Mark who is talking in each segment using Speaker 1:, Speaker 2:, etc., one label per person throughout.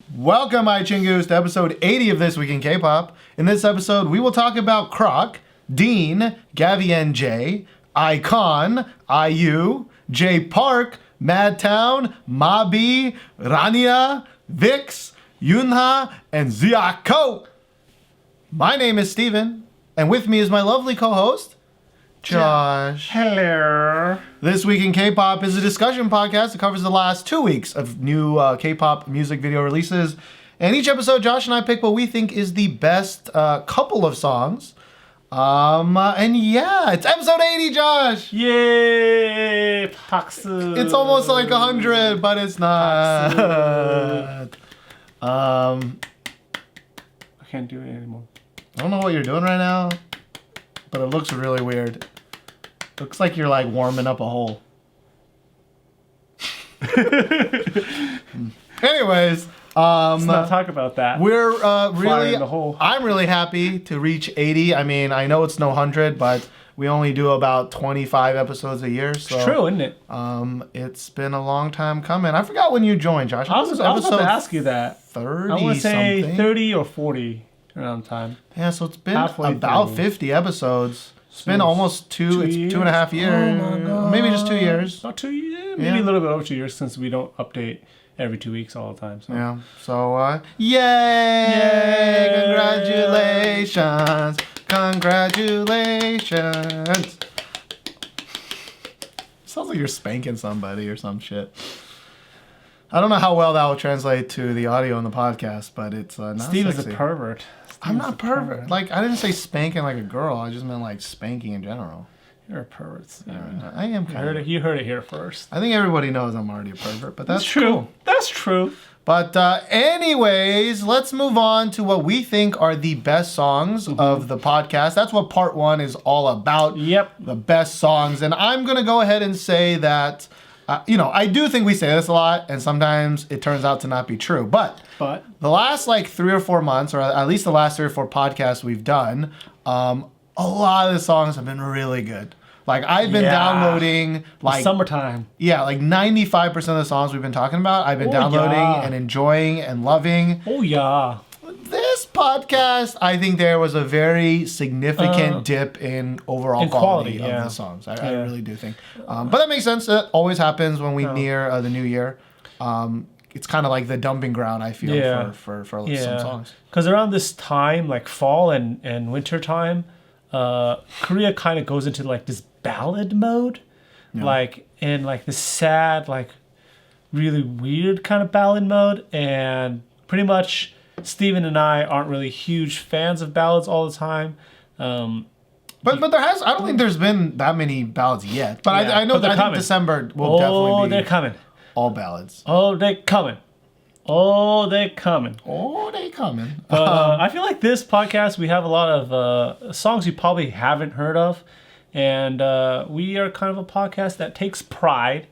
Speaker 1: Welcome, my chingus, to episode 80 of This Week in K-Pop. In this episode, we will talk about Croc, Dean, Gabby and Jay, Icon, IU, Jay Park, Madtown, Mabi, Rania, Vix, Yunha, and Zico. My name is Steven, and with me is my lovely co-host, Josh.
Speaker 2: Hello.
Speaker 1: This Week in K-Pop is a discussion podcast that covers the last 2 weeks of new K-pop music video releases. And each episode, Josh and I pick what we think is the best couple of songs. And yeah, it's episode 80, Josh.
Speaker 2: Yay! 박수.
Speaker 1: It's almost like 100, but it's not.
Speaker 2: I can't do it anymore.
Speaker 1: I don't know what you're doing right now, but it looks really weird. Looks like you're like warming up a hole. Anyways,
Speaker 2: Let's not talk about that.
Speaker 1: we're really.
Speaker 2: in the hole.
Speaker 1: I'm really happy to reach 80. I mean, I know it's no 100, but we only do about 25 episodes a year. So
Speaker 2: It's true, isn't it?
Speaker 1: it's been a long time coming. I forgot when you joined, Josh.
Speaker 2: I was about to ask you that.
Speaker 1: 30
Speaker 2: I want to say
Speaker 1: something.
Speaker 2: 30 or 40 around time.
Speaker 1: Yeah, so it's been
Speaker 2: Halfway
Speaker 1: about
Speaker 2: through.
Speaker 1: 50 episodes. It's been almost two. It's 2.5
Speaker 2: Oh
Speaker 1: years.
Speaker 2: my God.
Speaker 1: Maybe just 2 years.
Speaker 2: Not 2 years. Maybe
Speaker 1: Yeah.
Speaker 2: a little bit over 2 years since we don't update every 2 weeks all the time. So.
Speaker 1: Yeah. So, yay! Congratulations! Congratulations! Sounds like you're spanking somebody or some shit. I don't know how well that will translate to the audio on the podcast, but it's not
Speaker 2: Steve is
Speaker 1: sexy.
Speaker 2: a pervert.
Speaker 1: I'm not pervert. Like, I didn't say spanking like a girl. I just meant like spanking in general.
Speaker 2: You're a pervert. Steven.
Speaker 1: I am kind of.
Speaker 2: You heard it here first.
Speaker 1: I think everybody knows I'm already a pervert, but that's
Speaker 2: true.
Speaker 1: cool.
Speaker 2: That's true.
Speaker 1: But anyways, let's move on to what we think are the best songs of the podcast. That's what part one is all about.
Speaker 2: Yep.
Speaker 1: The best songs. And I'm going to go ahead and say that, I do think we say this a lot, and sometimes it turns out to not be true. But the last like 3 or 4 months, or at least the last 3 or 4 podcasts we've done, a lot of the songs have been really good. Like, I've been downloading, like...
Speaker 2: Summertime.
Speaker 1: Yeah, like 95% of the songs we've been talking about, I've been downloading and enjoying and loving.
Speaker 2: Oh, yeah.
Speaker 1: This podcast, I think there was a very significant dip in overall quality of the songs. I really do think. But that makes sense. That always happens when we near the new year. It's kind of like the dumping ground, I feel, for some songs.
Speaker 2: Because around this time, like fall and winter time, Korea kind of goes into like this ballad mode, like in like this sad, like really weird kind of ballad mode, and pretty much Steven and I aren't really huge fans of ballads all the time.
Speaker 1: But there has, I don't think there's been that many ballads yet. But I know that I think December will definitely be
Speaker 2: they're coming.
Speaker 1: All ballads.
Speaker 2: Oh, they're coming. Oh, they're coming.
Speaker 1: Oh, they coming.
Speaker 2: I feel like this podcast, we have a lot of songs you probably haven't heard of. And we are kind of a podcast that takes pride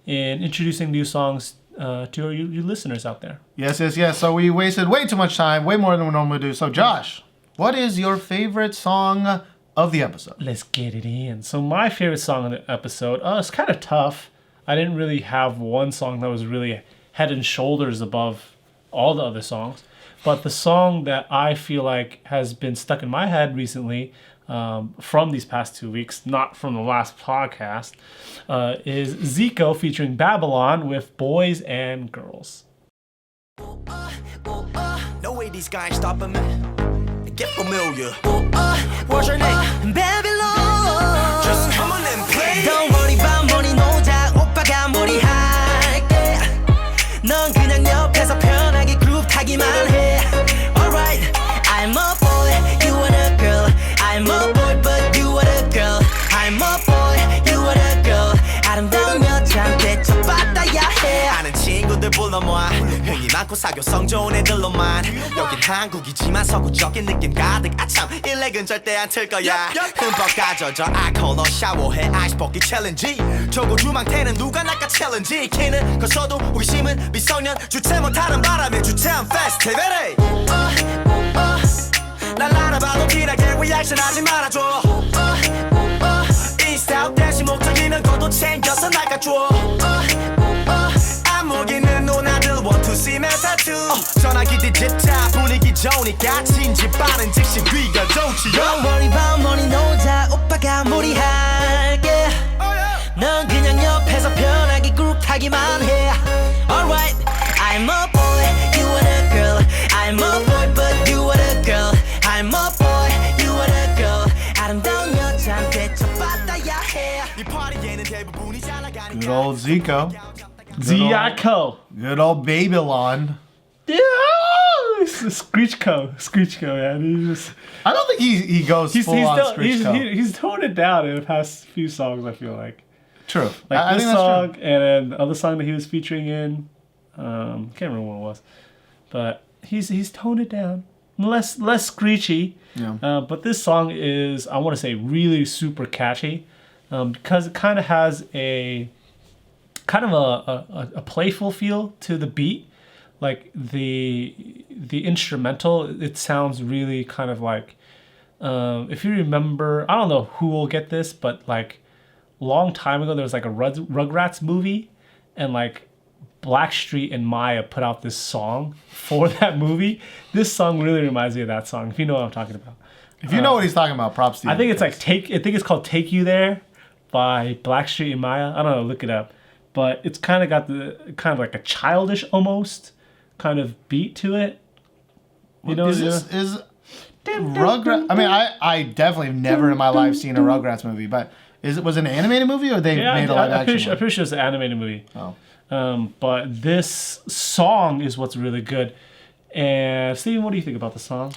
Speaker 2: in introducing new songs to you listeners out there.
Speaker 1: Yes. So we wasted way too much time, way more than we normally do. So Josh, what is your favorite song of the episode?
Speaker 2: Let's get it in. So my favorite song of the episode, it's kind of tough. I didn't really have one song that was really head and shoulders above all the other songs. But the song that I feel like has been stuck in my head recently, from these past 2 weeks, not from the last podcast, is Zico featuring Babylon with Boys and Girls.
Speaker 3: No way these guys stopping me. Get familiar. What's your name? Babylon. Just come on and play. Don't worry about money, 노자 오빠가 무리할게. 넌 그냥 옆에서 편하게 그룹 타기만 해. Alright, I'm a boy, you are a girl. I'm a boy, but you are a girl. I'm a boy, you are a girl. 아름다운 여자한테 젖받아야 해. 아는 친구들 불러모아 흥이 많고 사교 성 좋은 애들로만. 여긴 한국이지만 서구적인 느낌 가득. 아참 일렉은 절대 안 틀 거야. 흠뻑 가져져 알코올로 샤워해 아이스 벗기 챌린지. 저거 주망태는 누가 낚아 챌린지. 키는 커서도 호기심은 미성년 주체 못하는 바람에 주체한 페스티벌에. 날 알아봐도 티나게 리액션 하지 말아줘. 인스타 대신 목적이면 그것도 챙겨서 낚아줘. 안무기는 누나들 1, 2, 3 타투. 전화기 디지타 분위기 좋으니까 진지 빠른 즉시 귀가 좋지 Don't worry about money 놀자 오빠가 무리할게 넌 그냥 옆에서 편하게 꾹하기만 해 Alright I'm a boy you are a girl I'm a boy but you are a girl I'm a boy you are a girl 아름다운 여자한테 쳐받아야 해 이 파티에는 대부분이 잘 나가니까
Speaker 1: Good old Zico.
Speaker 2: Zico.
Speaker 1: Good old Babylon.
Speaker 2: Yeah, Screechco, yeah.
Speaker 1: I don't think he goes full on Screechco.
Speaker 2: He's toned it down in the past few songs. I feel like
Speaker 1: True.
Speaker 2: like
Speaker 1: I
Speaker 2: this
Speaker 1: think that's
Speaker 2: song
Speaker 1: true.
Speaker 2: and then the other song that he was featuring in. Can't remember what it was, but he's toned it down, less screechy.
Speaker 1: Yeah.
Speaker 2: But this song is, I want to say, really super catchy, because it kind of has a playful feel to the beat. Like the instrumental, it sounds really kind of like, if you remember, I don't know who will get this, but like long time ago there was like a Rugrats movie, and like Blackstreet and Maya put out this song for that movie. This song really reminds me of that song, if you know what I'm talking about.
Speaker 1: If you know what he's talking about, props to you.
Speaker 2: I think it's like it's called Take You There by Blackstreet and Maya. I don't know, look it up. But it's kind of got the kind of like a childish almost kind of beat to it. You know,
Speaker 1: is Rugrats? I mean, I definitely have never in my life seen a Rugrats movie, but was it an animated movie or they made a live action?
Speaker 2: I'm pretty sure it's an animated movie.
Speaker 1: Oh.
Speaker 2: But this song is what's really good. And Steven, what do you think about the song?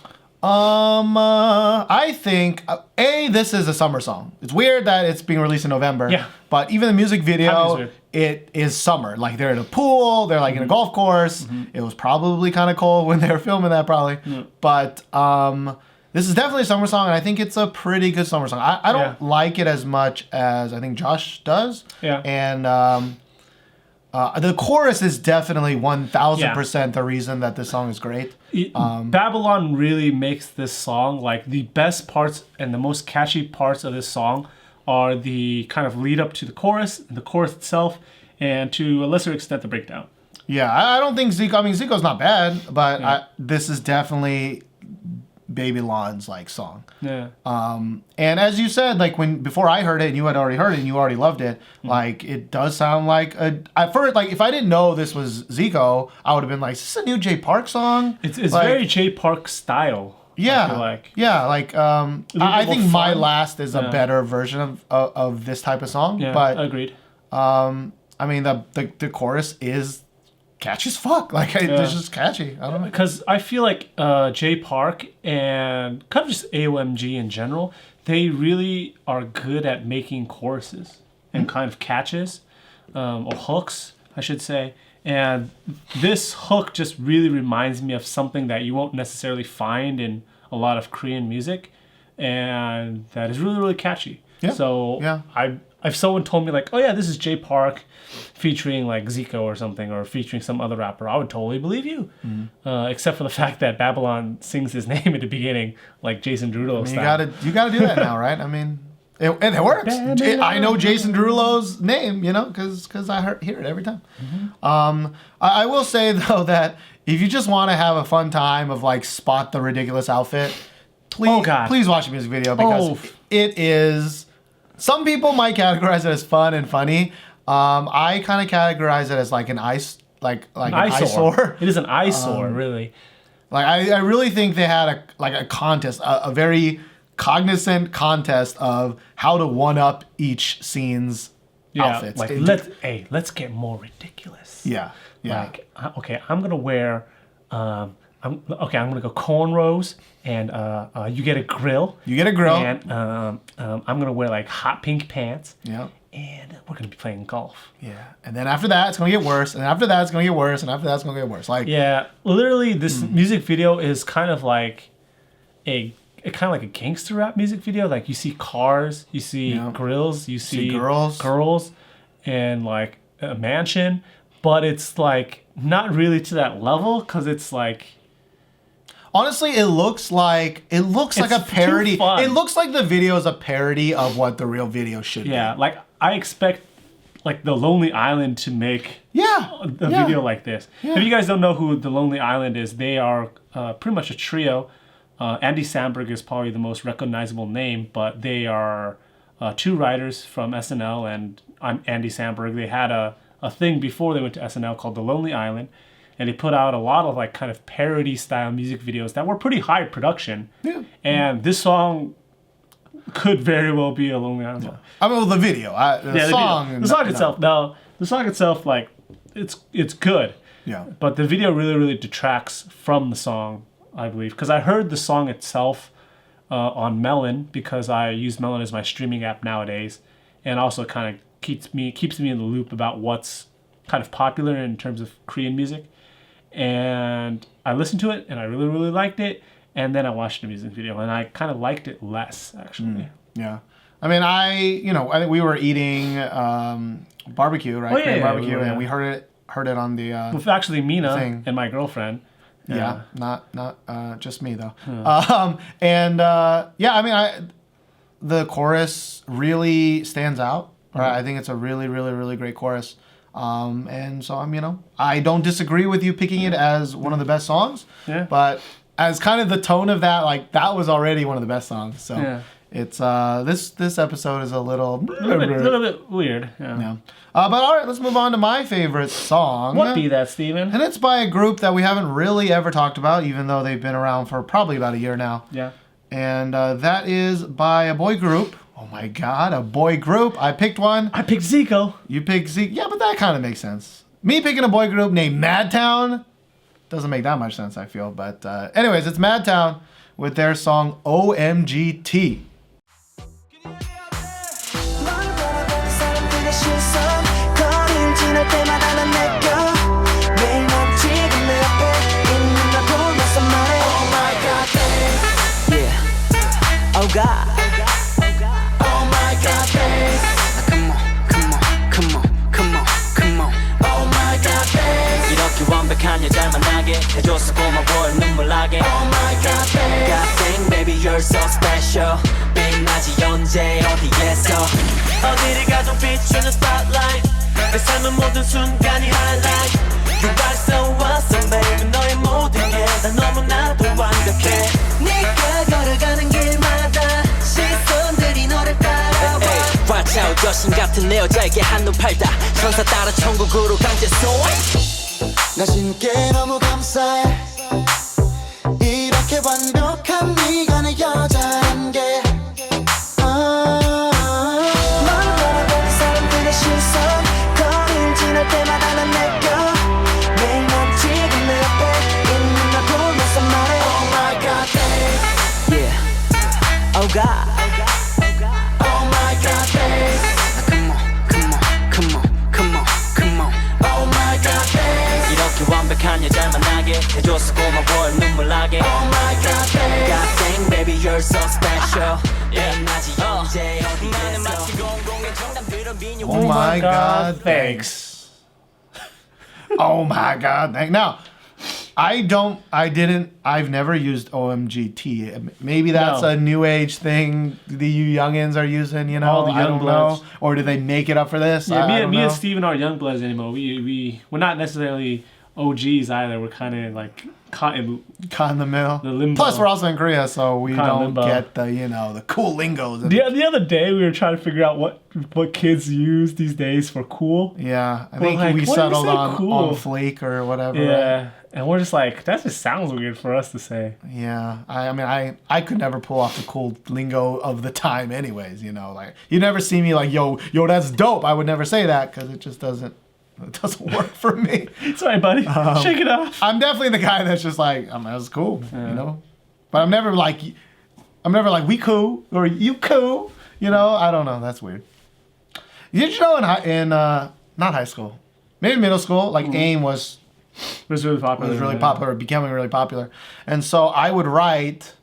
Speaker 1: I think this is a summer song. It's weird that it's being released in November.
Speaker 2: Yeah.
Speaker 1: But even the music
Speaker 2: Timing's
Speaker 1: video,
Speaker 2: weird.
Speaker 1: it is summer. Like they're at a pool, they're like in a golf course. It was probably kind of cold when they were filming that, probably. But this is definitely a summer song, and I think it's a pretty good summer song. I don't like it as much as I think Josh does.
Speaker 2: Yeah.
Speaker 1: And the chorus is definitely 1000% the reason that this song is great.
Speaker 2: Babylon really makes this song, like the best parts and the most catchy parts of this song are the kind of lead up to the chorus itself, and to a lesser extent the breakdown.
Speaker 1: Yeah, I don't think Zico. I mean, Zico's not bad, but this is definitely Babylon's like song.
Speaker 2: Yeah.
Speaker 1: And as you said, like before I heard it, and you had already heard it, and you already loved it. Like it does sound like at first, like if I didn't know this was Zico, I would have been like, is this a new Jay Park song?
Speaker 2: It's
Speaker 1: like,
Speaker 2: very Jay Park style.
Speaker 1: Yeah,
Speaker 2: I feel like.
Speaker 1: Yeah, like I think
Speaker 2: fun.
Speaker 1: My Last is a better version of this type of song.
Speaker 2: Yeah,
Speaker 1: but
Speaker 2: agreed.
Speaker 1: I mean the chorus is catchy as fuck. Like it's just catchy. I don't know.
Speaker 2: Because I feel like Jay Park and kind of just AOMG in general, they really are good at making choruses and kind of catches, or hooks, I should say. And this hook just really reminds me of something that you won't necessarily find in a lot of Korean music, and that is really, really catchy.
Speaker 1: Yeah.
Speaker 2: So if someone told me like, oh yeah, this is Jay Park featuring like Zico or something, or featuring some other rapper, I would totally believe you. Except for the fact that Babylon sings his name at the beginning, like Jason Derulo style.
Speaker 1: You gotta do that now, right? I mean, it works. I know Jason Derulo's name, you know, because I hear it every time. I will say though that if you just want to have a fun time of like spot the ridiculous outfit, please watch the music video, because it is. Some people might categorize it as fun and funny. I kind of categorize it as like an an eyesore.
Speaker 2: It is an eyesore, really.
Speaker 1: Like I really think they had a contest, a very cognizant contest of how to one up each scene's outfits.
Speaker 2: Like let's get more ridiculous.
Speaker 1: Yeah.
Speaker 2: Like okay, I'm gonna wear I'm gonna go cornrows, and you get a grill. And I'm gonna wear like hot pink pants.
Speaker 1: Yeah.
Speaker 2: And we're gonna be playing golf.
Speaker 1: Yeah. And then after that, it's gonna get worse. And after that, it's gonna get worse. And after that, it's gonna get worse. Like
Speaker 2: literally, this music video is kind of like a gangster rap music video. Like you see cars, you see grills, you see girls, and like a mansion. But it's like not really to that level, because it's like.
Speaker 1: Honestly, it looks like a parody. It looks like the video is a parody of what the real video should be.
Speaker 2: Yeah, like I expect like the Lonely Island to make a video like this.
Speaker 1: Yeah.
Speaker 2: If you guys don't know who the Lonely Island is, they are pretty much a trio. Andy Samberg is probably the most recognizable name, but they are two writers from SNL and Andy Samberg. They had a thing before they went to SNL called The Lonely Island, and they put out a lot of like kind of parody style music videos that were pretty high production. Yeah. And this song could very well be a Lonely Island song.
Speaker 1: I mean, well, the video, the song.
Speaker 2: The song itself. No, the song itself, like it's good.
Speaker 1: Yeah.
Speaker 2: But the video really detracts from the song, I believe, because I heard the song itself on Melon, because I use Melon as my streaming app nowadays, and also kind of keeps me in the loop about what's kind of popular in terms of Korean music. And I listened to it, and I really liked it. And then I watched the music video, and I kind of liked it less, actually.
Speaker 1: Yeah. I mean, I think we were eating barbecue, right? Korean barbecue, and we heard it on the...
Speaker 2: with actually Mina
Speaker 1: thing.
Speaker 2: And my girlfriend.
Speaker 1: Yeah, not just me, though. I mean, the chorus really stands out. Right? I think it's a really great chorus. And so I don't disagree with you picking it as one of the best songs. Yeah. But as kind of the tone of that, like that was already one of the best songs. So it's this episode is a little
Speaker 2: bit weird. Yeah.
Speaker 1: But all right, let's move on to my favorite song.
Speaker 2: What be that, Steven?
Speaker 1: And it's by a group that we haven't really ever talked about, even though they've been around for probably about a year now.
Speaker 2: Yeah.
Speaker 1: And that is by a boy group. Oh my God, a boy group. I picked one.
Speaker 2: I picked Zico.
Speaker 1: You picked Zico. Yeah, but that kind of makes sense. Me picking a boy group named Madtown doesn't make that much sense, I feel. But anyways, it's Madtown with their song OMGT.
Speaker 3: Oh God. Oh my God, babe. Come on. Oh my God, babe. 이렇게 완벽한 여자를 만나게 해줘서 고마워 눈물 나게. Oh my God, babe. God dang, baby, you're so special. 빛나지 언제 어디에서 어디를 가도 비추는 spotlight. 내 삶은 모든 순간이 highlight. You are so awesome, baby. 너의 모든 게 다 너무나도 완벽해. 네가 걸어가는 길마다 시선들이 너를 따라와. Watch out, 여신 같은 내 여자에게 한눈 팔다. 천사 따라 천국으로 강제 소환. 나 신께 너무 감사해. 이렇게 완벽한 네가 내 여자란 게. 널 바라보는 사람들의 시선. 걸음 지날 때마다 난 느껴. 매일 난 지금 내 옆에 있는 날 보면서 말해. Oh my God, babe. Yeah. Oh God. Oh my God, babe. Come on. Oh my God, babe. 이렇게 완벽한 여자를 만나게 해줘서 고마워 눈물 나게. Oh my God, babe. God dang, baby, you're so special. 빛나지 언제 어디에서.
Speaker 1: Oh my God, thanks. Oh my God, thanks. Now, I've never used OMGT. Maybe that's a new age thing the you youngins are using,
Speaker 2: All the
Speaker 1: I don't
Speaker 2: youngbloods.
Speaker 1: know. Or do they make it up for this?
Speaker 2: Yeah, me and Steven aren't young bloods anymore. We're not necessarily OGs either. We're kind of like caught in
Speaker 1: the middle.
Speaker 2: The limbo.
Speaker 1: Plus, we're also in Korea, so we
Speaker 2: Caught in
Speaker 1: don't
Speaker 2: limbo.
Speaker 1: get the cool lingos.
Speaker 2: The other day, we were trying to figure out what kids use these days for cool.
Speaker 1: Yeah, I
Speaker 2: We're
Speaker 1: think
Speaker 2: like,
Speaker 1: we
Speaker 2: what do you
Speaker 1: settled
Speaker 2: say
Speaker 1: on
Speaker 2: cool?
Speaker 1: flake or whatever.
Speaker 2: Yeah,
Speaker 1: Right?
Speaker 2: and we're just like, that just sounds weird for us to say.
Speaker 1: Yeah, I mean, I could never pull off the cool lingo of the time anyways, like, you never see me like, yo, that's dope. I would never say that because it just doesn't work for me.
Speaker 2: Sorry, buddy. Shake it off.
Speaker 1: I'm definitely the guy that's just like, that's cool, But I'm never like, we cool or you cool, I don't know. That's weird. Did you know in not high school, maybe middle school, like AIM was
Speaker 2: really popular.
Speaker 1: Becoming really popular. And so I would write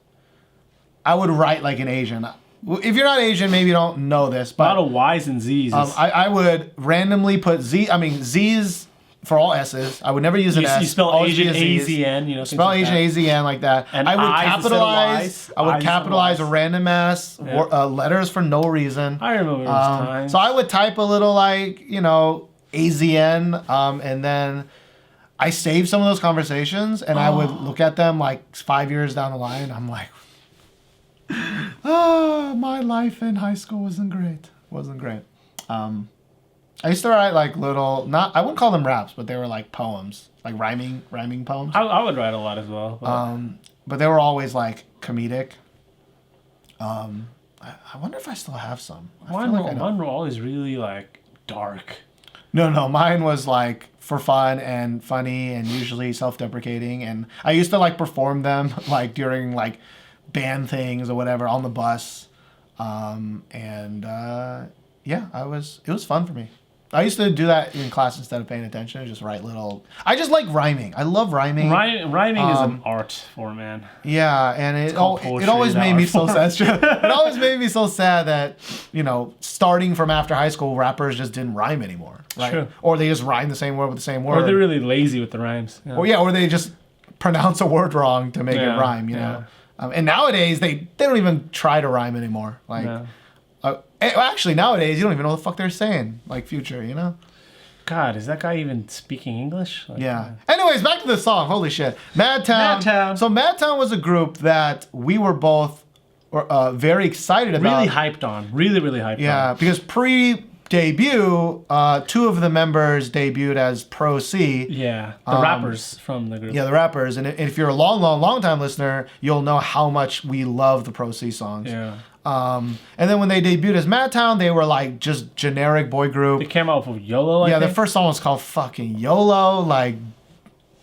Speaker 1: like an Asian. If you're not Asian, maybe you don't know this, but
Speaker 2: a lot of Y's and Z's.
Speaker 1: I would randomly put Z's for all S's. I would never use an S.
Speaker 2: You spell
Speaker 1: always
Speaker 2: Asian
Speaker 1: be a Z's.
Speaker 2: AZN, you know.
Speaker 1: Spell
Speaker 2: like
Speaker 1: Asian
Speaker 2: that.
Speaker 1: AZN like that.
Speaker 2: And
Speaker 1: I would
Speaker 2: I's
Speaker 1: capitalize.
Speaker 2: instead of Y's.
Speaker 1: I would
Speaker 2: I's
Speaker 1: capitalize
Speaker 2: instead of
Speaker 1: random ass letters for no reason.
Speaker 2: I remember those times.
Speaker 1: So I would type a little like AZN, and then I saved some of those conversations, and I would look at them like 5 years down the line. I'm like, my life in high school wasn't great. I used to write like little, I wouldn't call them raps, but they were like poems, like rhyming poems.
Speaker 2: I would write a lot as well.
Speaker 1: But they were always like comedic. I wonder if I still have some.
Speaker 2: Mine were always really like dark.
Speaker 1: No, mine was like for fun and funny and usually self-deprecating. And I used to like perform them like during like band things or whatever on the bus. Yeah, it was fun for me. I used to do that in class instead of paying attention. Just write little. I just like rhyming. I love rhyming.
Speaker 2: Rhyming is an art form, man.
Speaker 1: Yeah, and it always made me so sad. It always made me so sad that starting from after high school, rappers just didn't rhyme anymore, right?
Speaker 2: True.
Speaker 1: Or they just rhyme the same word with the same word.
Speaker 2: Or they're really lazy with the rhymes. Yeah.
Speaker 1: Or they just pronounce a word wrong to make it rhyme. And nowadays they don't even try to rhyme anymore. Like.
Speaker 2: Yeah.
Speaker 1: Actually, nowadays, you don't even know what the fuck they're saying. Like Future,
Speaker 2: God, is that guy even speaking English? Like,
Speaker 1: yeah. Anyways, back to the song. Holy shit. Madtown. So Madtown was a group that we were both very excited about.
Speaker 2: Really hyped on. Really, really hyped on.
Speaker 1: Yeah, because pre-debut, two of the members debuted as Pro C.
Speaker 2: Yeah, the rappers from the group.
Speaker 1: Yeah, the rappers. And if you're a long time listener, you'll know how much we love the Pro C songs.
Speaker 2: Yeah.
Speaker 1: And then when they debuted as Madtown, they were like just generic boy group.
Speaker 2: They came out with YOLO, I think.
Speaker 1: The first song was called fucking YOLO, like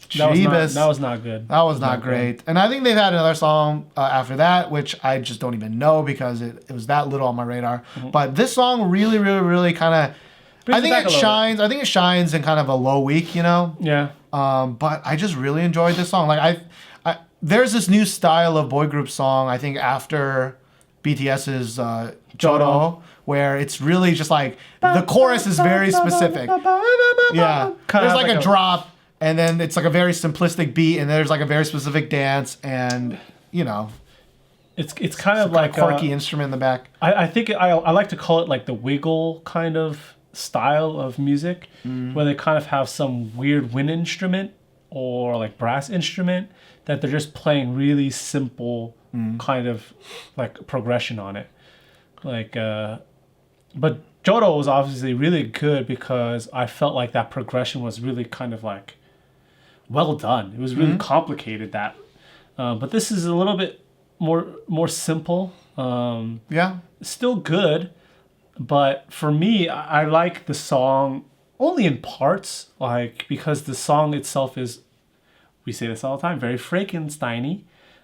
Speaker 1: Jeebus.
Speaker 2: That was not good.
Speaker 1: That was not great. And I think they've had another song after that, which I just don't even know because it was that little on my radar. Mm-hmm. But this song really, really, really kind of, I think it shines. I think it shines in kind of a low week,
Speaker 2: Yeah.
Speaker 1: But I just really enjoyed this song. Like there's this new style of boy group song. I think after BTS's Jodo, where it's really just like the chorus is very specific. Yeah, there's like a drop, and then it's like a very simplistic beat, and there's like a very specific dance, and
Speaker 2: it's kind of like
Speaker 1: a quirky instrument in the back.
Speaker 2: I think I like to call it like the wiggle kind of style of music, where they kind of have some weird wind instrument or like brass instrument that they're just playing really simple kind of like progression on it. Like but Jodo was obviously really good because I felt like that progression was really kind of like well done. It was really complicated but this is a little bit more simple. Still good, but for me I like the song only in parts, like because the song itself is, we say this all the time, very Frankenstein-y.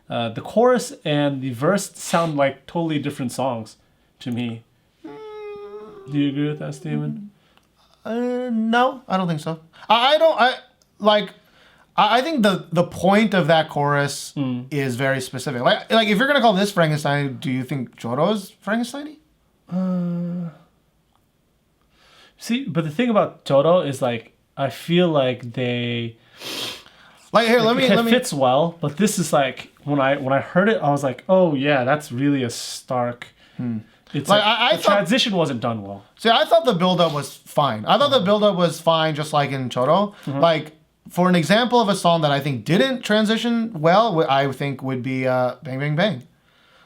Speaker 2: The chorus and the verse sound like totally different songs to me. Do you agree with that, Steven?
Speaker 1: No, I don't think so. I think the point of that chorus is very specific. Like if you're gonna call this Frankenstein, do you think Jodo's Frankenstein-y?
Speaker 2: See, but the thing about Jodo is like I feel like they.
Speaker 1: Like here, let me.
Speaker 2: It fits well, but this is like when I heard it, I was like, oh yeah, that's really a stark. It's like the transition wasn't done well.
Speaker 1: See, I thought the build-up was fine. I thought the build-up was fine, just like in Jodo. Like for an example of a song that I think didn't transition well, I think would be "Bang Bang Bang."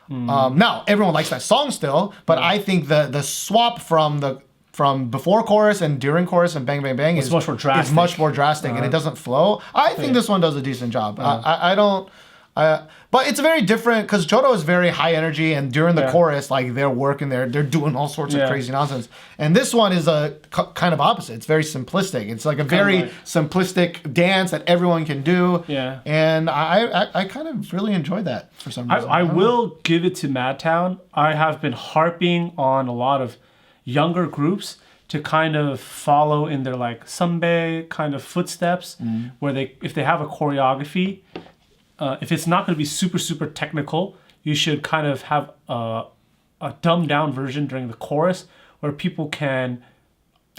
Speaker 1: Now everyone likes that song still, but I think the swap from before chorus and during chorus and Bang Bang Bang is much more drastic, and it doesn't flow. I think this one does a decent job. I don't. But it's very different because Jodo is very high energy, and during the chorus, like they're working there, they're doing all sorts of crazy nonsense. And this one is a kind of opposite. It's very simplistic. It's like a very simplistic dance that everyone can do.
Speaker 2: Yeah.
Speaker 1: And I kind of really enjoyed that for some reason.
Speaker 2: I will give it to Madtown. I have been harping on a lot of younger groups to kind of follow in their like Sunbae kind of footsteps, where if they have a choreography. If it's not going to be super, super technical, you should kind of have a dumbed down version during the chorus where people can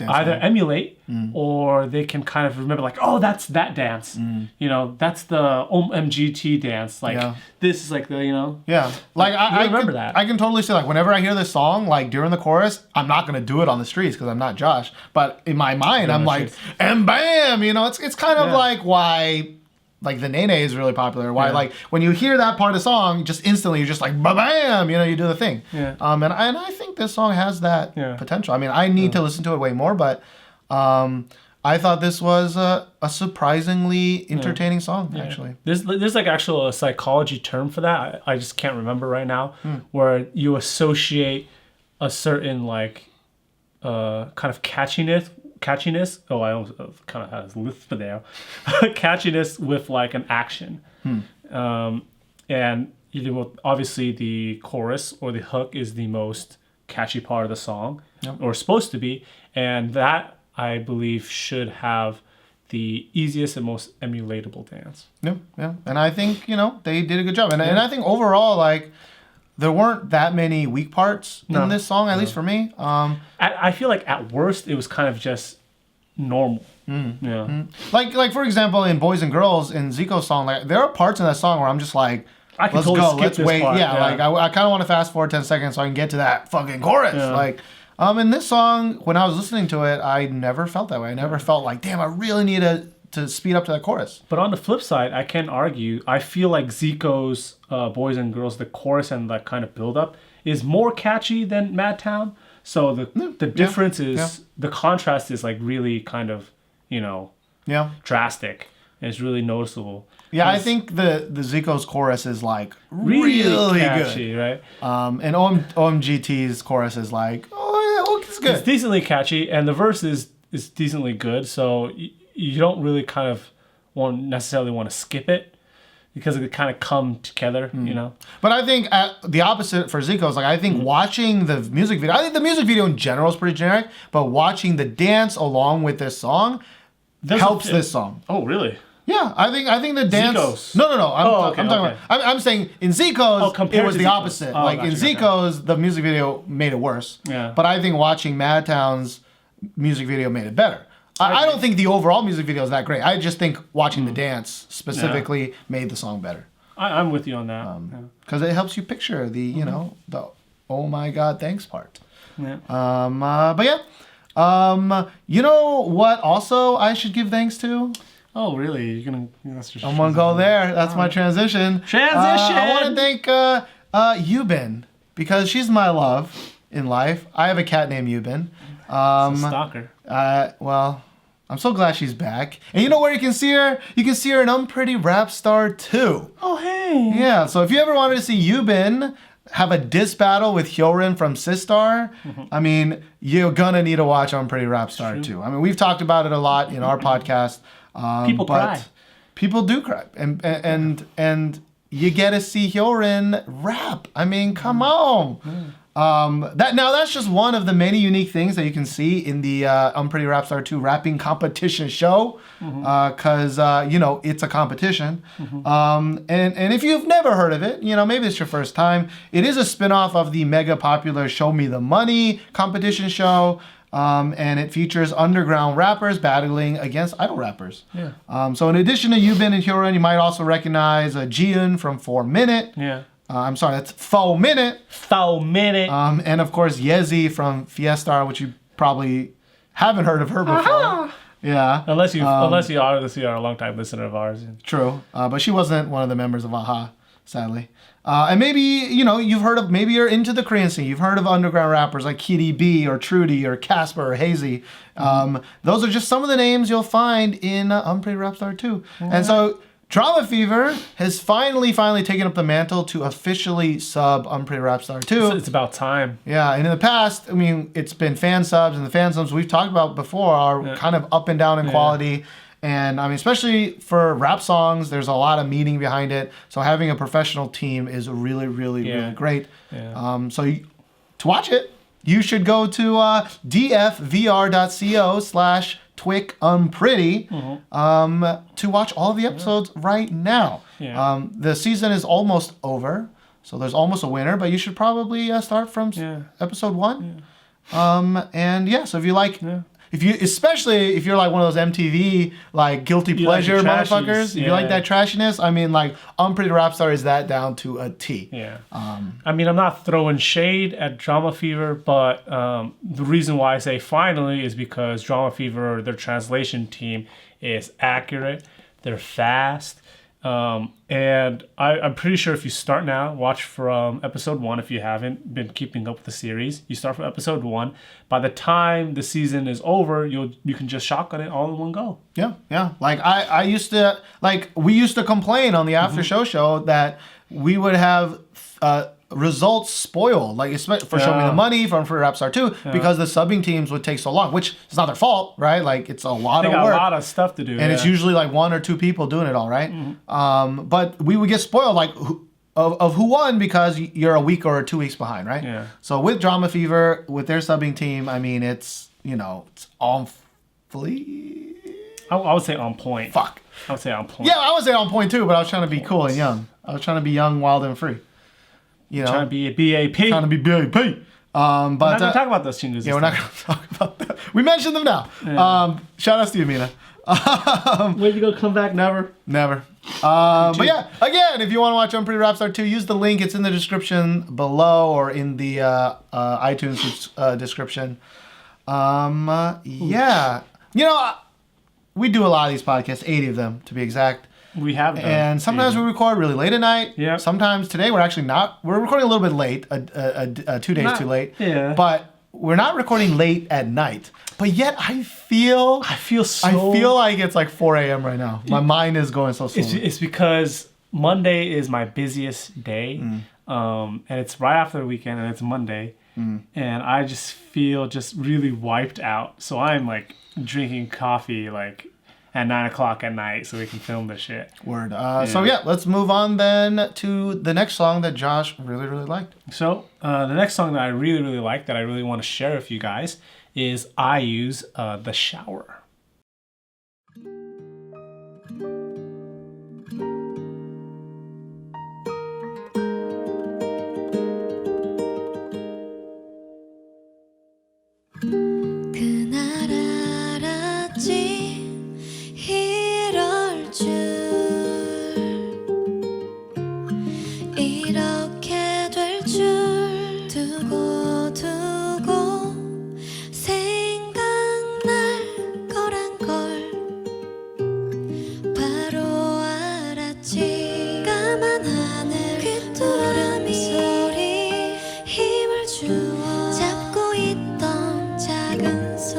Speaker 2: either emulate or they can kind of remember like, oh, that's that dance. You know, that's the OMGT dance. Like this is like the, you know.
Speaker 1: Yeah. Like I
Speaker 2: remember
Speaker 1: can,
Speaker 2: that.
Speaker 1: I can totally see like whenever I hear this song, like during the chorus, I'm not gonna do it on the streets because I'm not Josh. But in my mind, I'm like, and bam, you know, it's kind of like why like the Nene is really popular. Why like when you hear that part of the song, just instantly you're just like bam, you know, you do the thing.
Speaker 2: Yeah.
Speaker 1: And I think this song has that potential. I mean, I need to listen to it way more, but I thought this was a surprisingly entertaining song actually.
Speaker 2: There's like actual a psychology term for that. I just can't remember right now. Where you associate a certain like kind of catchiness. Oh, I almost kind of had a lisp there. Catchiness with like an action. And obviously the chorus or the hook is the most catchy part of the song, or supposed to be, and that I believe should have the easiest and most emulatable dance.
Speaker 1: Yeah. And I think, you know, they did a good job. And I think overall, like, there weren't that many weak parts in this song, at least for me.
Speaker 2: I feel like at worst it was kind of just normal. Like
Speaker 1: for example, in Boys and Girls in Zico's song, like there are parts in that song where I'm just like, let's go, let's wait. Part. Yeah, like I kind of want to fast forward 10 seconds so I can get to that fucking chorus. Like, in this song, when I was listening to it, I never felt that way. I never felt like, damn, I really need to speed up to that chorus.
Speaker 2: But on the flip side, I can argue, I feel like Zico's Boys and Girls, the chorus and that kind of build-up is more catchy than Madtown. So the difference is, the contrast is like really kind of, you know, drastic. And it's really noticeable.
Speaker 1: Yeah, I think the Zico's chorus is like really
Speaker 2: catchy,
Speaker 1: good.
Speaker 2: Right?
Speaker 1: And OMGT's chorus is like, it's good.
Speaker 2: It's decently catchy, and the verse is decently good. So you don't really kind of necessarily want to skip it because it kind of come together, you know. But
Speaker 1: I think the opposite for Zico is like, I think watching the music video. I think the music video in general is pretty generic, but watching the dance along with this song helps this song.
Speaker 2: Oh, really?
Speaker 1: Yeah, I think the dance.
Speaker 2: Zico's.
Speaker 1: No. I'm talking about. I'm saying in Zico's it was the opposite. Like in Zico's, the music video made it worse.
Speaker 2: Yeah.
Speaker 1: But I think watching Madtown's music video made it better. I don't think the overall music video is that great. I just think watching the dance specifically made the song better.
Speaker 2: I'm with you on that.
Speaker 1: Because it helps you picture the you know the oh my god thanks part.
Speaker 2: Yeah.
Speaker 1: But yeah. You know what? Also, I should give thanks to.
Speaker 2: Oh, really? You're gonna?
Speaker 1: I'm gonna go there. That's my transition. I want to thank Yubin because she's my love in life. I have a cat named Yubin.
Speaker 2: A stalker.
Speaker 1: Well, I'm so glad she's back. And you know where you can see her? You can see her in Unpretty Rap Star 2.
Speaker 2: Oh, hey.
Speaker 1: Yeah. So if you ever wanted to see Yubin have a diss battle with Hyorin from Sistar, I mean, you're gonna need to watch Unpretty Rap Star 2. I mean, we've talked about it a lot in our podcast.
Speaker 2: People cry.
Speaker 1: People do cry, and you get to see Hyorin rap. I mean, come on. That's just one of the many unique things that you can see in the Unpretty Rap Star 2 rapping competition show, because you know it's a competition. And if you've never heard of it, you know maybe it's your first time. It is a spinoff of the mega popular Show Me the Money competition show. And it features underground rappers battling against idol rappers.
Speaker 2: Yeah.
Speaker 1: So in addition to Yubin and Hyorin, you might also recognize Jiun from 4 Minute.
Speaker 2: Yeah.
Speaker 1: I'm sorry, that's 4 Minute.
Speaker 2: 4 Minute.
Speaker 1: And of course Yezi from Fiestar, which you probably haven't heard of her before. Yeah.
Speaker 2: Unless you obviously are a long-time listener of ours.
Speaker 1: True. But she wasn't one of the members of AHA, sadly. And maybe, you know, maybe you're into the Korean scene. You've heard of underground rappers like Kitty B or Trudy or Casper or Hazy. Those are just some of the names you'll find in Unpretty Rap Star 2. And so Drama Fever has finally taken up the mantle to officially sub Unpretty Rap Star 2.
Speaker 2: It's about time.
Speaker 1: Yeah, and in the past, I mean, it's been fan subs, and the fan subs we've talked about before are kind of up and down in quality. And I mean, especially for rap songs, there's a lot of meaning behind it. So having a professional team is really, really great.
Speaker 2: Yeah.
Speaker 1: To watch it, you should go to dfvr.co/twickunpretty to watch all of the episodes right now.
Speaker 2: Yeah.
Speaker 1: The season is almost over, so there's almost a winner, but you should probably start from episode 1.
Speaker 2: Yeah.
Speaker 1: So if you like especially if you're like one of those MTV like guilty pleasure
Speaker 2: the
Speaker 1: motherfuckers,
Speaker 2: trashies,
Speaker 1: if you like
Speaker 2: yeah.
Speaker 1: that trashiness, I mean, like Unpretty Rap Star is that down to a T.
Speaker 2: Yeah. I mean, I'm not throwing shade at Drama Fever, but the reason why I say finally is because Drama Fever, their translation team, is accurate. They're fast. And I'm pretty sure if you start now, watch from episode 1 if you haven't been keeping up with the series. You start from episode 1. By the time the season is over, you can just shotgun it all in one go.
Speaker 1: Yeah. Like I used to, like we used to complain on the after show that we would have results spoiled, like for Show Me the Money, from Free Rap Star 2, because the subbing teams would take so long, which is not their fault, right? Like it's a lot of work.
Speaker 2: They got a lot of stuff to do.
Speaker 1: And it's usually like 1 or 2 people doing it all, right? But we would get spoiled like of who won because you're a week or 2 weeks behind, right?
Speaker 2: Yeah.
Speaker 1: So with Drama Fever, with their subbing team, I mean, it's on fleek.
Speaker 2: I would say on point.
Speaker 1: Fuck.
Speaker 2: I would say on point.
Speaker 1: Yeah, I would say on point too, but I was trying to be cool and young. I was trying to be young, wild, and free.
Speaker 2: Trying to be a BAP.
Speaker 1: Trying to be BAP. But
Speaker 2: we're not going to talk about those changes.
Speaker 1: Yeah, we're not going to talk about that. We mentioned them now.
Speaker 2: Yeah.
Speaker 1: Shout outs to you, Mina.
Speaker 2: When you go come back? Never.
Speaker 1: But yeah, again, if you want to watch Unpretty Rap Star 2, use the link. It's in the description below or in the iTunes description. Yeah. We do a lot of these podcasts, 80 of them to be exact.
Speaker 2: We have done.
Speaker 1: And sometimes we record really late at night.
Speaker 2: Yeah.
Speaker 1: Sometimes today we're actually not. We're recording a little bit late, 2 days too late.
Speaker 2: Yeah.
Speaker 1: But we're not recording late at night. But yet I feel like it's like 4 a.m. right now. My mind is going so slow.
Speaker 2: It's because Monday is my busiest day. And it's right after the weekend and it's Monday. And I just feel just really wiped out. So I'm like drinking coffee like at 9 o'clock at night so we can film this shit.
Speaker 1: Word. So yeah, let's move on then to the next song that Josh really, really liked.
Speaker 2: So the next song that I really, really like, that I really want to share with you guys, is IU's The Shower.
Speaker 4: 그날 알았지 이럴 줄 이렇게 될 줄 두고두고 생각날 거란 걸 바로 알았지 까만 하늘 귀뚜라미 소리 힘을 주어 잡고 있던 작은 손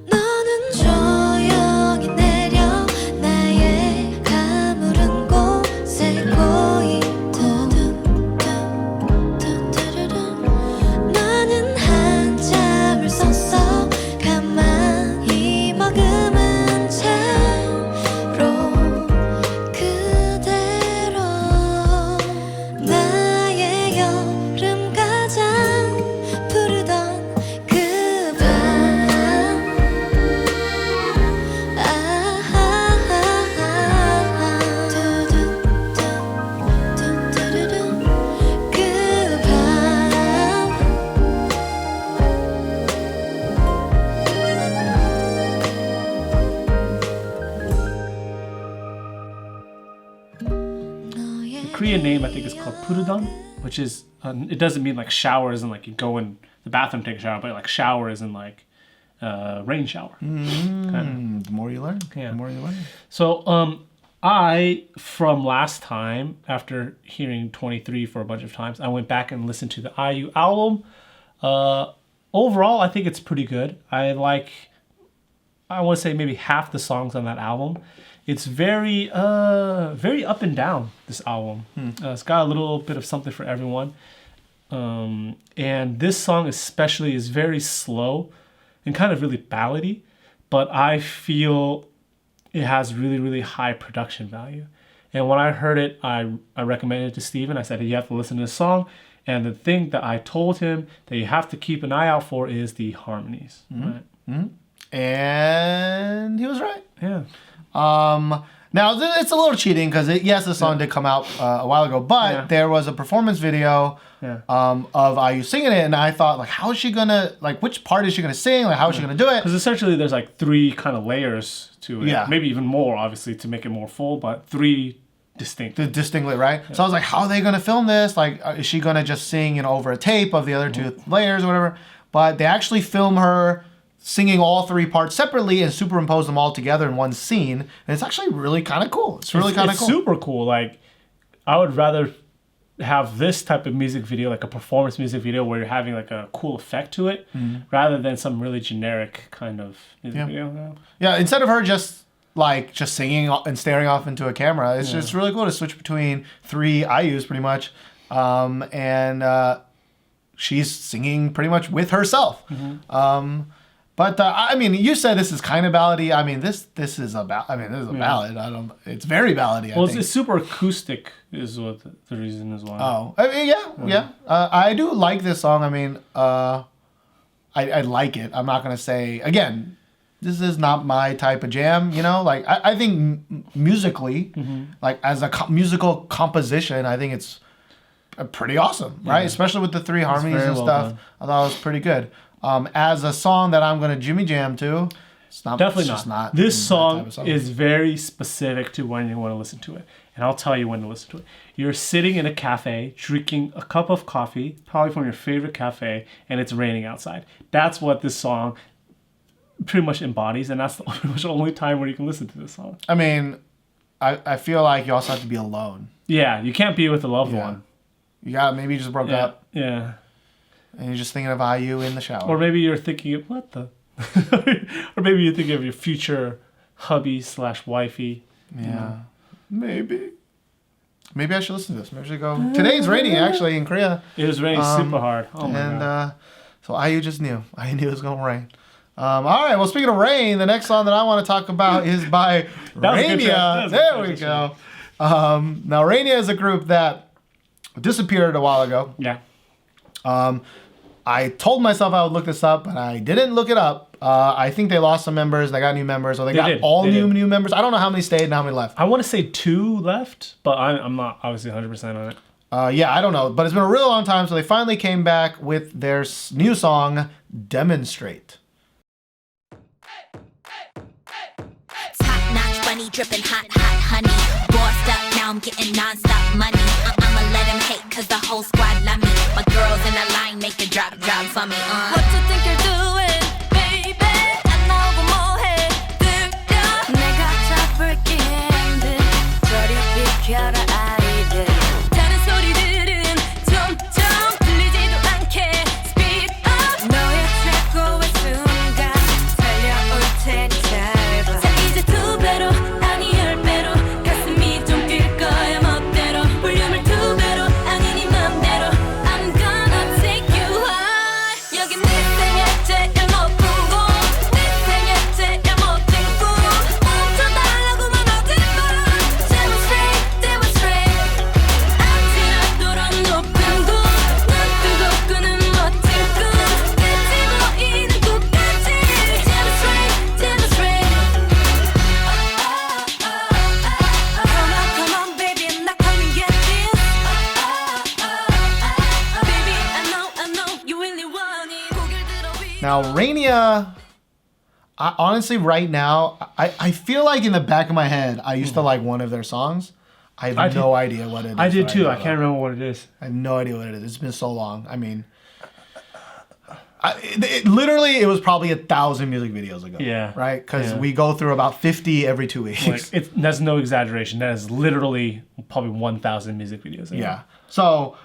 Speaker 4: 너는 조용히 내려 나의 가물은 곳에 고이 나는 한참을 썼어 가만히 머금은 채로 그대로 나의 여름 가장 부르던 그 밤
Speaker 2: The Korean name I think is called Purudon, which is it doesn't mean like shower as in like you go in the bathroom take a shower, but like shower as in like rain shower.
Speaker 1: The more you learn.
Speaker 2: Yeah.
Speaker 1: The more you learn.
Speaker 2: So I, from last time, after hearing 23 for a bunch of times, I went back and listened to the IU album. Overall, I think it's pretty good. I want to say maybe half the songs on that album. It's very up and down, this album. It's got a little bit of something for everyone. And this song especially is very slow and kind of really ballady, but I feel it has really, really high production value. And when I heard it, I recommended it to Steven. I said, you have to listen to this song. And the thing that I told him that you have to keep an eye out for is the harmonies. Right?
Speaker 1: And he was right.
Speaker 2: Yeah.
Speaker 1: Now, it's a little cheating because, yes, the song did come out a while ago, but there was a performance video of IU singing it, and I thought, like, how is she going to, like, which part is she going to sing? Like, how is she going to do it?
Speaker 2: Because essentially there's like 3 kind of layers to it.
Speaker 1: Yeah.
Speaker 2: Maybe even more, obviously, to make it more full, but 3 distinct.
Speaker 1: Distinctly, right? So I was like, how are they going to film this? Like, is she going to just sing, over a tape of the other 2 layers or whatever? But they actually film her singing all 3 parts separately and superimpose them all together in one scene. And it's actually really kind of cool. It's really kind of cool.
Speaker 2: It's super cool. Like, I would rather have this type of music video, like a performance music video where you're having like a cool effect to it, rather than some really generic kind of music video.
Speaker 1: Yeah, instead of her just singing and staring off into a camera, it's just really cool to switch between 3 IUs pretty much. And she's singing pretty much with herself. But I mean, you said this is kind of ballady. I mean, this is a ballad. It's very ballady. I think.
Speaker 2: It's super acoustic, is what the reason is why.
Speaker 1: Oh, I mean, yeah. I do like this song. I mean, I like it. I'm not gonna say again. This is not my type of jam. Like I think musically, like as a musical composition, I think it's pretty awesome, right? Especially with the 3 harmonies and stuff.
Speaker 2: Done.
Speaker 1: I thought it was pretty good. As a song that I'm gonna Jimmy Jam to, it's not.
Speaker 2: Definitely
Speaker 1: it's
Speaker 2: not.
Speaker 1: not.
Speaker 2: This
Speaker 1: that
Speaker 2: song
Speaker 1: type of song
Speaker 2: is very specific to when you want to listen to it. And I'll tell you when to listen to it. You're sitting in a cafe, drinking a cup of coffee, probably from your favorite cafe, and it's raining outside. That's what this song pretty much embodies, and that's pretty much the only time where you can listen to this song.
Speaker 1: I mean, I feel like you also have to be alone.
Speaker 2: Yeah, you can't be with a loved one.
Speaker 1: You maybe you just broke up.
Speaker 2: Yeah.
Speaker 1: And you're just thinking of IU in the shower.
Speaker 2: Or maybe you're thinking of what the or maybe you're thinking of your future hubby / wifey.
Speaker 1: Yeah. Maybe I should listen to this. Maybe I should go. Today's raining actually in Korea.
Speaker 2: It was raining super hard. Oh my god.
Speaker 1: So IU just knew. I knew it was gonna rain. All right. Well, speaking of rain, the next song that I want to talk about is by Rania. There we go. Now Rania is a group that disappeared a while ago.
Speaker 2: Yeah.
Speaker 1: I told myself I would look this up, but I didn't look it up. I think they lost some members. They got new members, or they got new members. I don't know how many stayed and how many left.
Speaker 2: I want to say 2 left, but I'm not obviously 100% on it.
Speaker 1: Yeah, I don't know, but it's been a really long time, so they finally came back with their new song, Demonstrate.
Speaker 5: Top-notch bunny, dripping hot honey. Bossed up, now I'm getting non-stop money. I'ma let him hate, cause the whole squad love me. My girls in the line make it drop for me.
Speaker 4: What you think you're doing, baby? 안 나오고 뭐해, 들려? 내가 잡을게 힘들 저리 비켜라 아이들 다른 소리들은 점점 들리지도 않게 Speed up 너의 최고의 순간 달려올 테니 잘 봐. 자 이제 2배로 아니 10배로 가슴이 좀 뛸 거야 멋대로 볼륨을 2배로 아니 네 맘대로 I'm gonna take you high 여기 내 생애 제일 높은 곳 내 생애 제일 멋진 꿈 멈춰달라고만 하지 마 Demonstrate 아찔하도록 높은 곳난 뜨고 끄는 멋진 꿈 끝이 보이는 곳까지 Demonstrate Come on baby I'm not coming get this Baby I know you really want it 고개를 들어 위
Speaker 1: Now, Rania, honestly, right now, I feel like in the back of my head, I used to like one of their songs. I have no idea what it is.
Speaker 2: I did too.
Speaker 1: now,
Speaker 2: I can't remember what it is.
Speaker 1: I have no idea what it is. It's been so long. I mean, literally, it was probably 1,000 music videos ago.
Speaker 2: Yeah.
Speaker 1: Right? Because
Speaker 2: Yeah.
Speaker 1: we go through about 50 every 2 weeks.
Speaker 2: Like that's no exaggeration. That is literally probably 1,000 music videos.
Speaker 1: Yeah. So,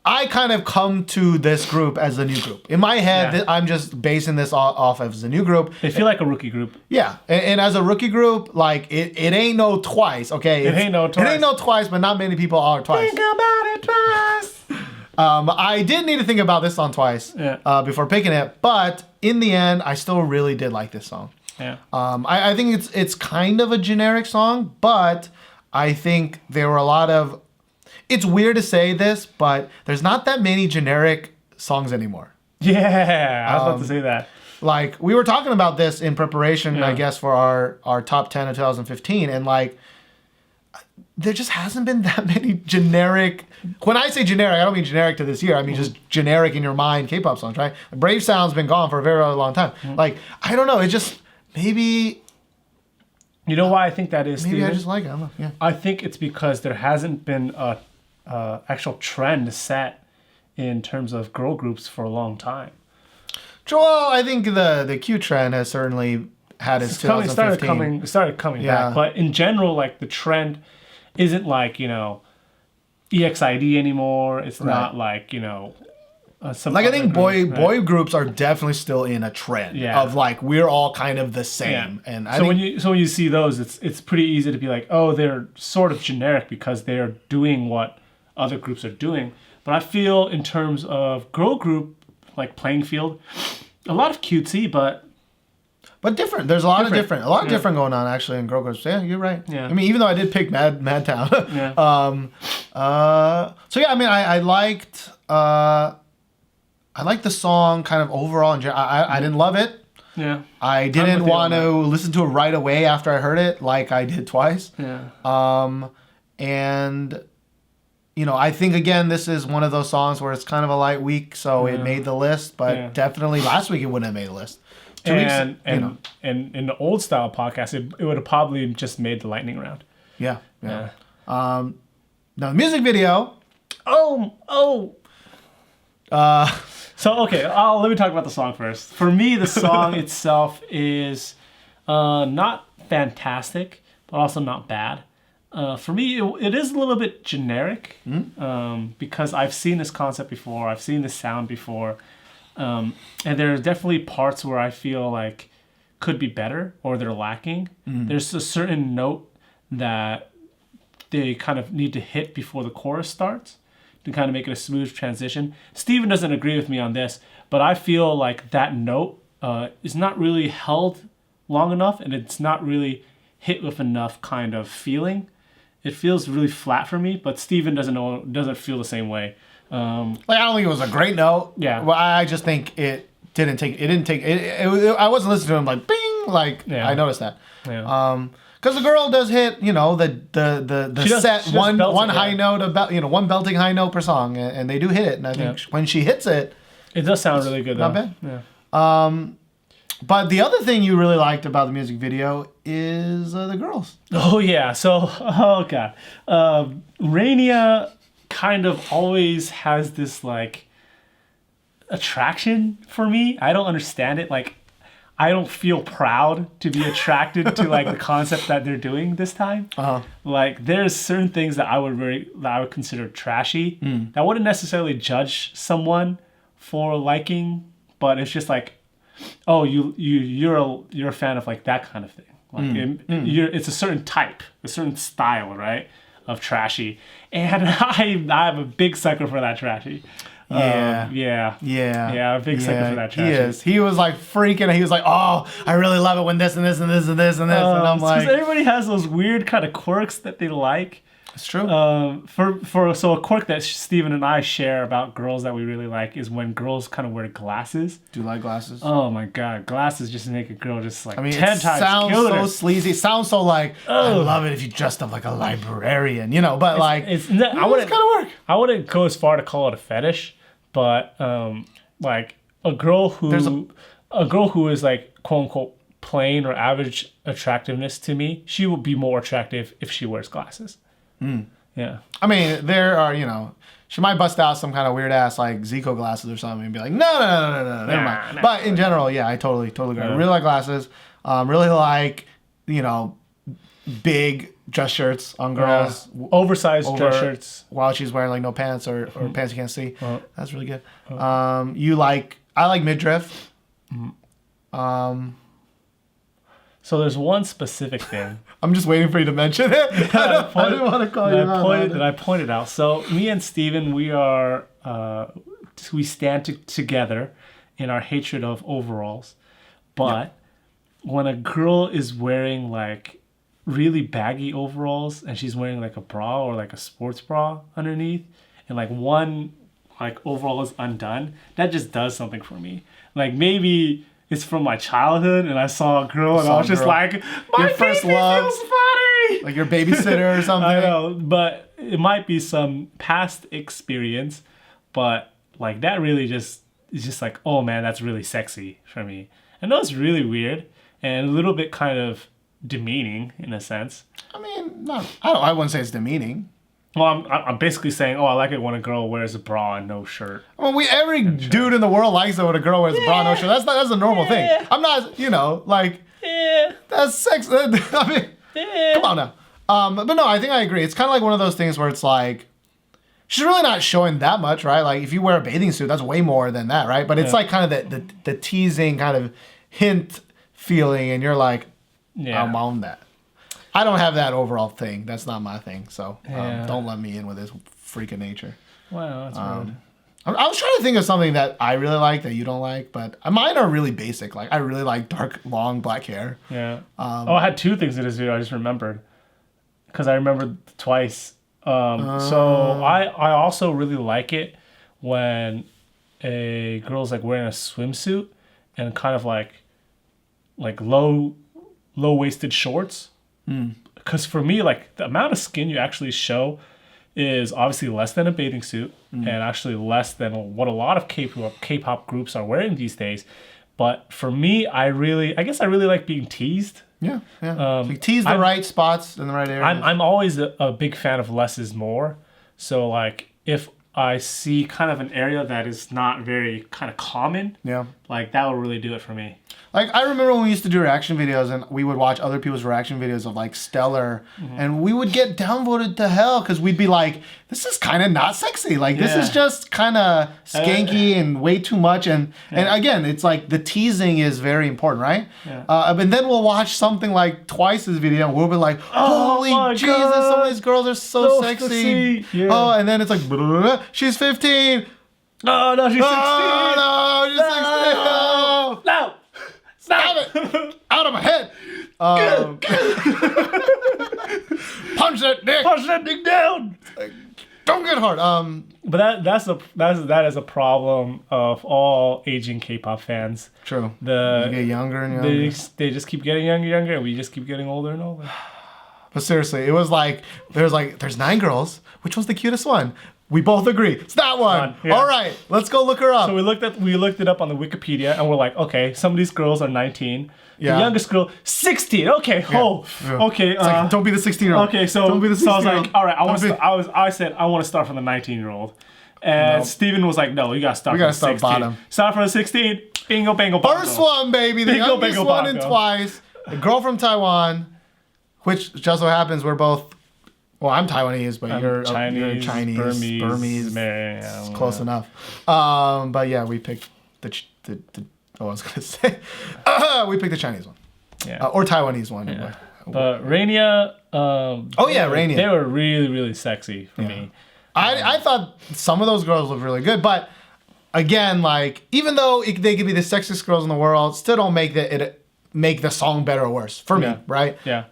Speaker 1: I kind of come to this group as a new group. In my head,
Speaker 2: Yeah.
Speaker 1: I'm just basing this off as a new group.
Speaker 2: They feel like a rookie group.
Speaker 1: Yeah, and as a rookie group, like it ain't no Twice, okay?
Speaker 2: It ain't no
Speaker 1: It ain't
Speaker 2: Twice.
Speaker 1: no Twice, but not many people are Twice.
Speaker 2: Think about it twice.
Speaker 1: I did need to think about this song twice before picking it, but in the end, I still really did like this song.
Speaker 2: Yeah.
Speaker 1: I think it's kind of a generic song, but I think there were a lot of. It's weird to say this, but there's not that many generic songs anymore.
Speaker 2: Yeah. I was about to say that.
Speaker 1: Like, we were talking about this in preparation, I guess, for our top 10 of 2015, and like, there just hasn't been that many generic. When I say generic, I don't mean generic to this year. I mean just generic in your mind K-pop songs, right? Brave Sound's been gone for a very, very long time. Like, I don't know. It just maybe.
Speaker 2: You know why I think that is?
Speaker 1: Maybe
Speaker 2: Steven?
Speaker 1: I just like it. I don't know. Yeah.
Speaker 2: I think it's because there hasn't been a actual trend set in terms of girl groups for a long time.
Speaker 1: Well, I think the Q trend has certainly had its 2015.
Speaker 2: It started coming back, but in general, like the trend isn't like EXID anymore. It's not like some.
Speaker 1: Like, I think boy
Speaker 2: right?
Speaker 1: groups are definitely still in a trend of like we're all kind of the same.
Speaker 2: Yeah.
Speaker 1: And
Speaker 2: when you see those, it's pretty easy to be like, oh, they're sort of generic because they're doing what other groups are doing. But I feel in terms of girl group like playing field, a lot of cutesy, but
Speaker 1: different. There's a lot of different going on actually in girl groups. Yeah, you're right.
Speaker 2: Yeah.
Speaker 1: I mean, even though I did pick Madtown.
Speaker 2: Yeah.
Speaker 1: So yeah, I mean, I liked the song kind of overall. I didn't love it.
Speaker 2: Yeah.
Speaker 1: I didn't want to listen to it right away after I heard it, like I did twice.
Speaker 2: Yeah.
Speaker 1: And I think again, this is one of those songs where it's kind of a light week, so it made the list. But definitely last week it wouldn't have made the list. 2 weeks,
Speaker 2: and in the old style podcast, it would have probably just made the lightning round.
Speaker 1: Yeah. Now the music video.
Speaker 2: So okay, let me talk about the song first. For me, the song itself is not fantastic, but also not bad. For me, it is a little bit generic because I've seen this concept before. I've seen this sound before. And there are definitely parts where I feel like could be better or they're lacking. There's a certain note that they kind of need to hit before the chorus starts to kind of make it a smooth transition. Steven doesn't agree with me on this, but I feel like that note is not really held long enough and it's not really hit with enough kind of feeling. It feels really flat for me, but Steven doesn't feel the same way.
Speaker 1: I don't think it was a great note.
Speaker 2: Yeah.
Speaker 1: Well, I just think it didn't take. I wasn't listening to him like bing. I noticed that.
Speaker 2: Yeah.
Speaker 1: Because the girl does hit, the set one high note about one belting high note per song, and they do hit it. And I think when she hits it,
Speaker 2: it does sound really good.
Speaker 1: Not
Speaker 2: though.
Speaker 1: bad.
Speaker 2: Yeah.
Speaker 1: But the other thing you really liked about the music video is the girls.
Speaker 2: Oh yeah. So god, Rania kind of always has this like attraction for me. I don't understand it. Like, I don't feel proud to be attracted to like the concept that they're doing this time. Like, there's certain things that I would consider trashy. That I wouldn't necessarily judge someone for liking, but it's just like, oh, you're a fan of like that kind of thing. Like, it's a certain type, a certain style, right, of trashy, and I'm a big sucker for that trashy. A big sucker for that trashy.
Speaker 1: He is. He was like freaking. He was like, "Oh, I really love it when this and this and this and this and this." And I'm like,
Speaker 2: because everybody has those weird kind of quirks that they like.
Speaker 1: It's true.
Speaker 2: So a quirk that Steven and I share about girls that we really like is when girls kind of wear glasses.
Speaker 1: Do you like glasses?
Speaker 2: Oh my god, glasses just make a girl just like 10
Speaker 1: it
Speaker 2: times
Speaker 1: sounds
Speaker 2: cuter.
Speaker 1: so sleazy. It sounds so like, I love it if you dressed up like a librarian, but
Speaker 2: it's kind of work. I wouldn't go as far to call it a fetish, but like a girl who is like quote unquote plain or average attractiveness to me, she will be more attractive if she wears glasses. Yeah.
Speaker 1: I mean, there are, she might bust out some kind of weird ass like Zico glasses or something and be like, no, never mind. But in general, yeah, I totally agree. I really like glasses. Really like, big dress shirts on girls.
Speaker 2: Oversized dress shirts.
Speaker 1: While she's wearing like no pants or pants you can't see. That's really good. I like midriff.
Speaker 2: So there's one specific thing.
Speaker 1: I'm just waiting for you to mention it. I didn't want to call you out.
Speaker 2: That I pointed out. So me and Steven, we stand together in our hatred of overalls. But when a girl is wearing like really baggy overalls and she's wearing like a bra or like a sports bra underneath, and like one like overall is undone, that just does something for me. Like maybe it's from my childhood, and I saw a girl, and I was just
Speaker 1: girl.
Speaker 2: like, my
Speaker 1: Your first
Speaker 2: baby
Speaker 1: love.
Speaker 2: feels funny.
Speaker 1: Like your babysitter or something.
Speaker 2: I know, but it might be some past experience, but like that really just is just like, oh man, that's really sexy for me. I know it's really weird and a little bit kind of demeaning in a sense.
Speaker 1: I mean, no, I wouldn't say it's demeaning.
Speaker 2: Well, I'm basically saying, oh, I like it when a girl wears a bra and no shirt.
Speaker 1: Well, every dude in the world likes it when a girl wears a bra and no shirt. That's a normal thing. I'm not, like, that's sex. I mean, come on now. But no, I think I agree. It's kind of like one of those things where it's like, she's really not showing that much, right? Like, if you wear a bathing suit, that's way more than that, right? But it's like kind of the teasing kind of hint feeling, and you're like, I'm on that. I don't have that overall thing. That's not my thing. So don't let me in with this freak of nature.
Speaker 2: Wow, that's weird.
Speaker 1: I was trying to think of something that I really like that you don't like, but mine are really basic. Like, I really like dark, long black hair.
Speaker 2: Yeah. I had two things in this video I just remembered. Because I remembered twice. So I also really like it when a girl's like wearing a swimsuit and kind of like low-waisted shorts. Because for me, like, the amount of skin you actually show is obviously less than a bathing suit and actually less than what a lot of K-pop groups are wearing these days. But for me, I guess I really like being teased.
Speaker 1: Yeah. So you tease the right spots in the right areas.
Speaker 2: I'm always a big fan of less is more. So, like, if I see kind of an area that is not very kind of common, like, that will really do it for me.
Speaker 1: Like, I remember when we used to do reaction videos and we would watch other people's reaction videos of, like, Stellar, and we would get downvoted to hell because we'd be like, this is kind of not sexy. Like, this is just kind of skanky and way too much. And again, it's like the teasing is very important, right? But then we'll watch something like Twice's video and we'll be like, holy Jesus,
Speaker 2: God,
Speaker 1: some of these girls are so sexy.
Speaker 2: Yeah.
Speaker 1: Oh, and then it's like, blah, blah, blah, she's 15.
Speaker 2: Oh, no, she's 16.
Speaker 1: Oh, no, she's 16.
Speaker 2: No.
Speaker 1: Stop it! Out of my head! Punch that dick!
Speaker 2: Punch that dick down!
Speaker 1: Don't get hard.
Speaker 2: But that is a problem of all aging K-pop fans.
Speaker 1: True. You get younger and younger.
Speaker 2: They just keep getting younger and younger, and we just keep getting older and older.
Speaker 1: But seriously, it was like there's 9 girls. Which one's the cutest one? We both agree. It's that one.
Speaker 2: Yeah.
Speaker 1: All right, let's go look her up.
Speaker 2: So we looked it up on the Wikipedia, and we're like, okay, some of these girls are 19.
Speaker 1: Yeah.
Speaker 2: The youngest girl, 16. Okay.
Speaker 1: Yeah.
Speaker 2: Oh.
Speaker 1: Yeah.
Speaker 2: Okay.
Speaker 1: It's like, don't be the 16-year-old.
Speaker 2: Okay. So
Speaker 1: don't be the 16-year-old.
Speaker 2: So I was like, all right. I said I want to start from the 19-year-old, and Steven was like, no, you gotta start.
Speaker 1: We
Speaker 2: from
Speaker 1: gotta
Speaker 2: the
Speaker 1: start
Speaker 2: 16.
Speaker 1: bottom.
Speaker 2: Start from the 16. Bingo, bango, bongo.
Speaker 1: First one, baby. The
Speaker 2: Bingo,
Speaker 1: youngest
Speaker 2: bango,
Speaker 1: one in
Speaker 2: bongo.
Speaker 1: Twice. A girl from Taiwan, which just so happens we're both. Well, I'm Taiwanese, but you're Chinese, Burmese.
Speaker 2: Yeah,
Speaker 1: Close enough. But yeah, we picked I was gonna say, we picked the Chinese one, or Taiwanese one.
Speaker 2: Yeah. But Rania.
Speaker 1: Rania.
Speaker 2: They were really, really sexy for me.
Speaker 1: I thought some of those girls looked really good, but again, like, even though they could be the sexiest girls in the world, still don't make the song better or worse for me, right?
Speaker 2: Yeah.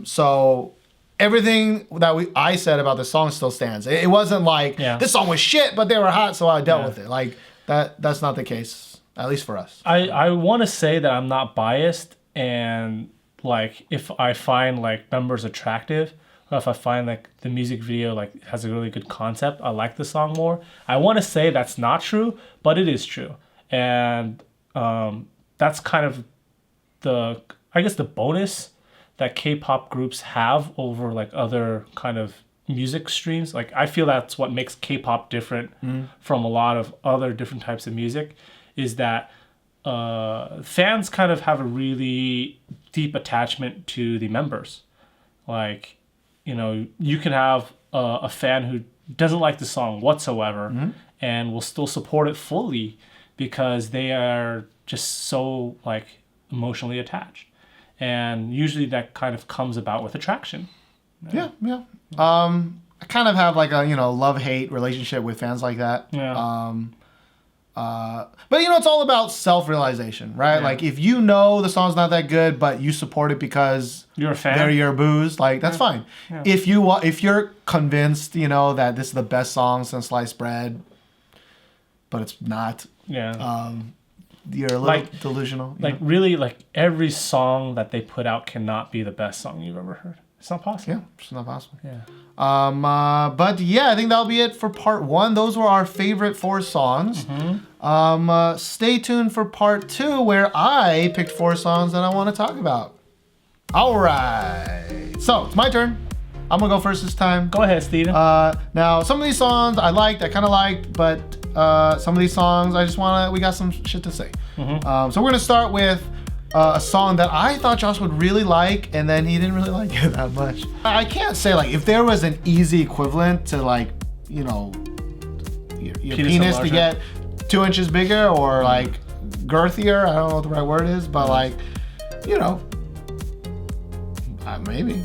Speaker 1: So everything that I said about the song still stands. It wasn't like this song was shit, but they were hot, so I dealt with it. Like that's not the case, at least for us.
Speaker 2: I want to say that I'm not biased, and like if I find like members attractive, or if I find like the music video like has a really good concept, I like the song more. I want to say that's not true, but it is true, and that's kind of the bonus that K-pop groups have over like other kind of music streams. Like, I feel that's what makes K-pop different from a lot of other different types of music, is that fans kind of have a really deep attachment to the members. Like, you can have a fan who doesn't like the song whatsoever and will still support it fully because they are just so like emotionally attached. And usually that kind of comes about with attraction.
Speaker 1: Yeah. I kind of have like a love-hate relationship with fans like that.
Speaker 2: Yeah.
Speaker 1: But it's all about self-realization, right?
Speaker 2: Yeah.
Speaker 1: Like, if you know the song's not that good, but you support it because
Speaker 2: you're a fan,
Speaker 1: they're your boos, like, that's fine. Yeah. If you're convinced, that this is the best song since sliced bread, but it's not.
Speaker 2: Yeah.
Speaker 1: you're a little
Speaker 2: Like-
Speaker 1: delusional. you
Speaker 2: Like
Speaker 1: know?
Speaker 2: really, like every song that they put out cannot be the best song you've ever heard. It's not possible.
Speaker 1: Yeah, it's not possible.
Speaker 2: Yeah.
Speaker 1: But yeah, I think that'll be it for part 1. Those were our favorite 4 songs. Stay tuned for part 2, where I picked 4 songs that I want to talk about. All right. So it's my turn. I'm gonna go first this time.
Speaker 2: Go ahead, Steven.
Speaker 1: Now some of these songs I kind of liked, but some of these songs we got some shit to say. So we're gonna start with a song that I thought Josh would really like, and then he didn't really like it that much. I can't say, like, if there was an easy equivalent to, like, you know, your penis to
Speaker 2: enlarger.
Speaker 1: get 2 inches bigger, or like girthier. I don't know what the right word is, but like, you know, maybe.